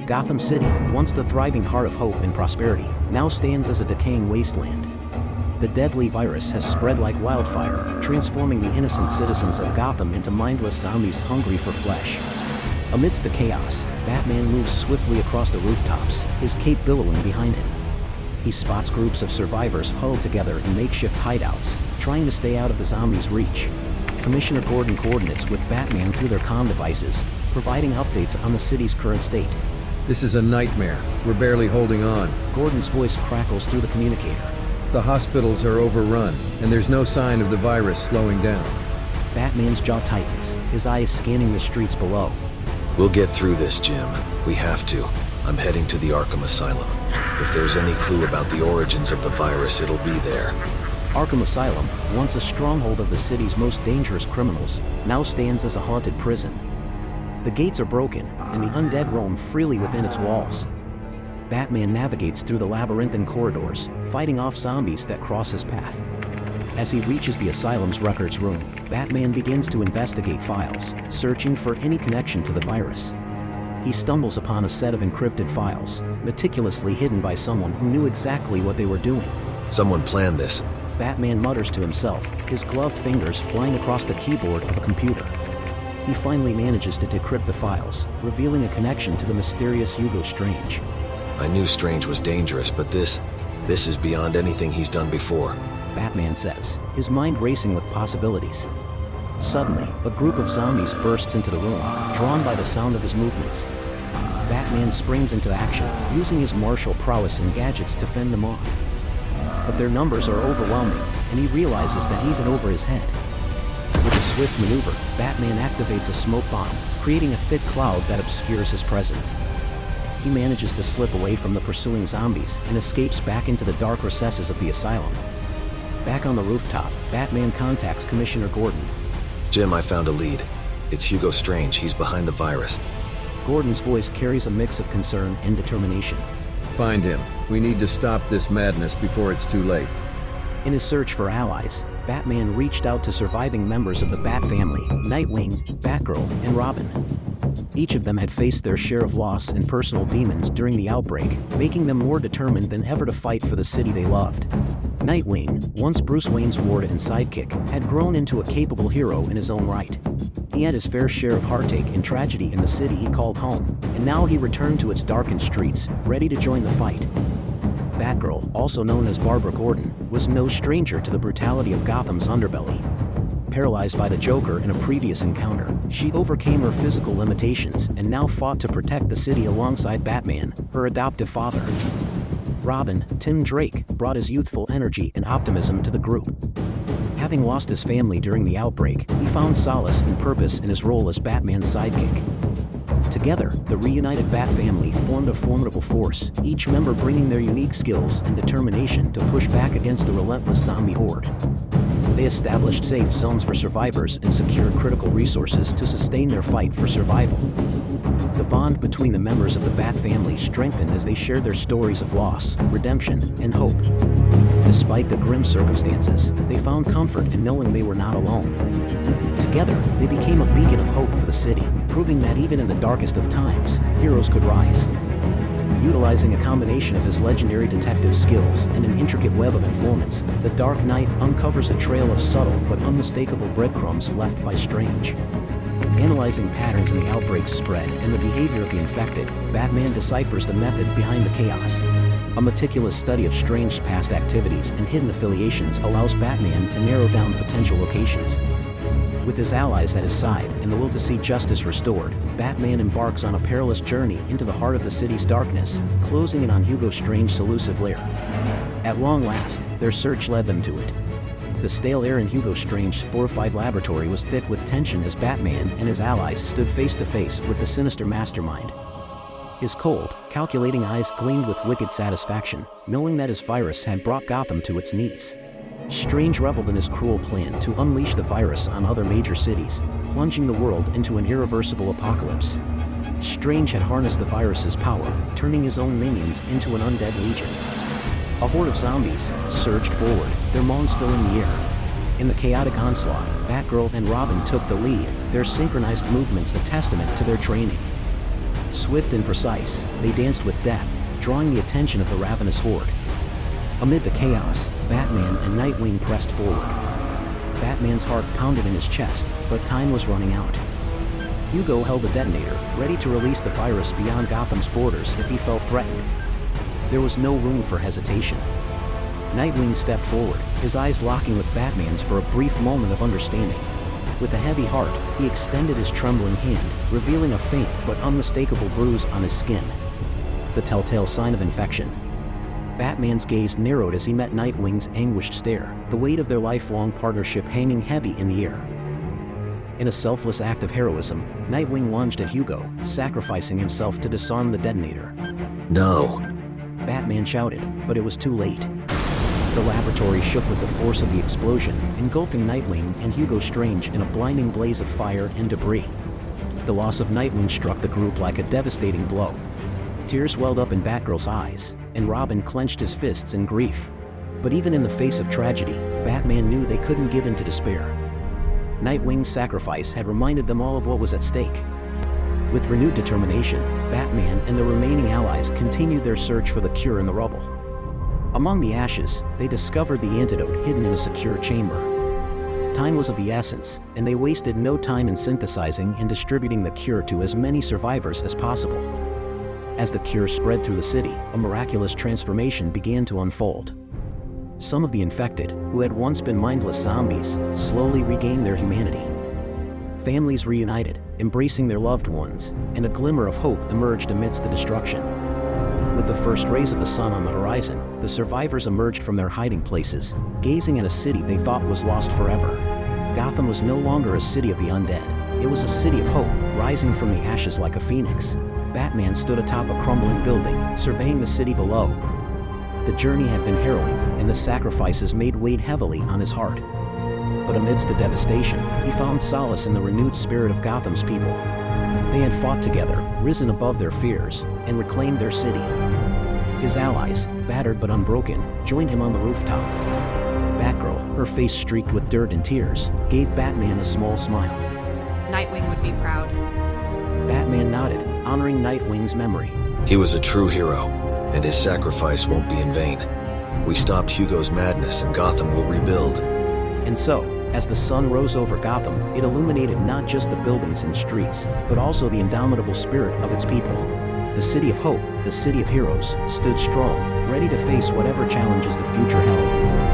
Gotham City, once the thriving heart of hope and prosperity, now stands as a decaying wasteland. The deadly virus has spread like wildfire, transforming the innocent citizens of Gotham into mindless zombies hungry for flesh. Amidst the chaos, Batman moves swiftly across the rooftops, his cape billowing behind him. He spots groups of survivors huddled together in makeshift hideouts, trying to stay out of the zombies' reach. Commissioner Gordon coordinates with Batman through their comm devices, providing updates on the city's current state. This is a nightmare. We're barely holding on. Gordon's voice crackles through the communicator. The hospitals are overrun, and there's no sign of the virus slowing down. Batman's jaw tightens, his eyes scanning the streets below. We'll get through this, Jim. We have to. I'm heading to the Arkham Asylum. If there's any clue about the origins of the virus, it'll be there. Arkham Asylum, once a stronghold of the city's most dangerous criminals, now stands as a haunted prison. The gates are broken, and the undead roam freely within its walls. Batman navigates through the labyrinthine corridors, fighting off zombies that cross his path. As he reaches the asylum's records room, Batman begins to investigate files, searching for any connection to the virus. He stumbles upon a set of encrypted files, meticulously hidden by someone who knew exactly what they were doing. Someone planned this. Batman mutters to himself, his gloved fingers flying across the keyboard of a computer. He finally manages to decrypt the files, revealing a connection to the mysterious Hugo Strange. I knew Strange was dangerous, but this is beyond anything he's done before. Batman says, his mind racing with possibilities. Suddenly, a group of zombies bursts into the room, drawn by the sound of his movements. Batman springs into action, using his martial prowess and gadgets to fend them off. But their numbers are overwhelming, and he realizes that he's in over his head. With a swift maneuver, Batman activates a smoke bomb, creating a thick cloud that obscures his presence. He manages to slip away from the pursuing zombies and escapes back into the dark recesses of the asylum. Back on the rooftop, Batman contacts Commissioner Gordon. Jim, I found a lead. It's Hugo Strange. He's behind the virus. Gordon's voice carries a mix of concern and determination. Find him. We need to stop this madness before it's too late. In his search for allies, Batman reached out to surviving members of the Bat family, Nightwing, Batgirl, and Robin. Each of them had faced their share of loss and personal demons during the outbreak, making them more determined than ever to fight for the city they loved. Nightwing, once Bruce Wayne's ward and sidekick, had grown into a capable hero in his own right. He had his fair share of heartache and tragedy in the city he called home, and now he returned to its darkened streets, ready to join the fight. Batgirl, also known as Barbara Gordon, was no stranger to the brutality of Gotham's underbelly. Paralyzed by the Joker in a previous encounter, she overcame her physical limitations and now fought to protect the city alongside Batman, her adoptive father. Robin, Tim Drake, brought his youthful energy and optimism to the group. Having lost his family during the outbreak, he found solace and purpose in his role as Batman's sidekick. Together, the reunited Bat family formed a formidable force, each member bringing their unique skills and determination to push back against the relentless zombie horde. They established safe zones for survivors and secured critical resources to sustain their fight for survival. The bond between the members of the Bat family strengthened as they shared their stories of loss, redemption, and hope. Despite the grim circumstances, they found comfort in knowing they were not alone. Together, they became a beacon of hope for the city, proving that even in the darkest of times, heroes could rise. Utilizing a combination of his legendary detective skills and an intricate web of informants, the Dark Knight uncovers a trail of subtle but unmistakable breadcrumbs left by Strange. Analyzing patterns in the outbreak's spread and the behavior of the infected, Batman deciphers the method behind the chaos. A meticulous study of Strange's past activities and hidden affiliations allows Batman to narrow down potential locations. With his allies at his side and the will to see justice restored, Batman embarks on a perilous journey into the heart of the city's darkness, closing in on Hugo Strange's elusive lair. At long last, their search led them to it. The stale air in Hugo Strange's fortified laboratory was thick with tension as Batman and his allies stood face to face with the sinister mastermind. His cold, calculating eyes gleamed with wicked satisfaction, knowing that his virus had brought Gotham to its knees. Strange reveled in his cruel plan to unleash the virus on other major cities, plunging the world into an irreversible apocalypse. Strange had harnessed the virus's power, turning his own minions into an undead legion. A horde of zombies surged forward, their moans filling the air. In the chaotic onslaught, Batgirl and Robin took the lead, their synchronized movements a testament to their training. Swift and precise, they danced with death, drawing the attention of the ravenous horde. Amid the chaos, Batman and Nightwing pressed forward. Batman's heart pounded in his chest, but time was running out. Hugo held a detonator, ready to release the virus beyond Gotham's borders if he felt threatened. There was no room for hesitation. Nightwing stepped forward, his eyes locking with Batman's for a brief moment of understanding. With a heavy heart, he extended his trembling hand, revealing a faint but unmistakable bruise on his skin. The telltale sign of infection. Batman's gaze narrowed as he met Nightwing's anguished stare, the weight of their lifelong partnership hanging heavy in the air. In a selfless act of heroism, Nightwing lunged at Hugo, sacrificing himself to disarm the detonator. No. Batman shouted, but it was too late. The laboratory shook with the force of the explosion, engulfing Nightwing and Hugo Strange in a blinding blaze of fire and debris. The loss of Nightwing struck the group like a devastating blow. Tears welled up in Batgirl's eyes, and Robin clenched his fists in grief. But even in the face of tragedy, Batman knew they couldn't give in to despair. Nightwing's sacrifice had reminded them all of what was at stake. With renewed determination, Batman and the remaining allies continued their search for the cure in the rubble. Among the ashes, they discovered the antidote hidden in a secure chamber. Time was of the essence, and they wasted no time in synthesizing and distributing the cure to as many survivors as possible. As the cure spread through the city, a miraculous transformation began to unfold. Some of the infected, who had once been mindless zombies, slowly regained their humanity. Families reunited, embracing their loved ones, and a glimmer of hope emerged amidst the destruction. With the first rays of the sun on the horizon, the survivors emerged from their hiding places, gazing at a city they thought was lost forever. Gotham was no longer a city of the undead. It was a city of hope, rising from the ashes like a phoenix. Batman stood atop a crumbling building, surveying the city below. The journey had been harrowing, and the sacrifices made weighed heavily on his heart. But amidst the devastation, he found solace in the renewed spirit of Gotham's people. They had fought together, risen above their fears, and reclaimed their city. His allies, battered but unbroken, joined him on the rooftop. Batgirl, her face streaked with dirt and tears, gave Batman a small smile. Nightwing would be proud. Batman nodded, honoring Nightwing's memory. He was a true hero, and his sacrifice won't be in vain. We stopped Hugo's madness, and Gotham will rebuild. And so, as the sun rose over Gotham, it illuminated not just the buildings and streets, but also the indomitable spirit of its people. The city of hope, the city of heroes, stood strong, ready to face whatever challenges the future held.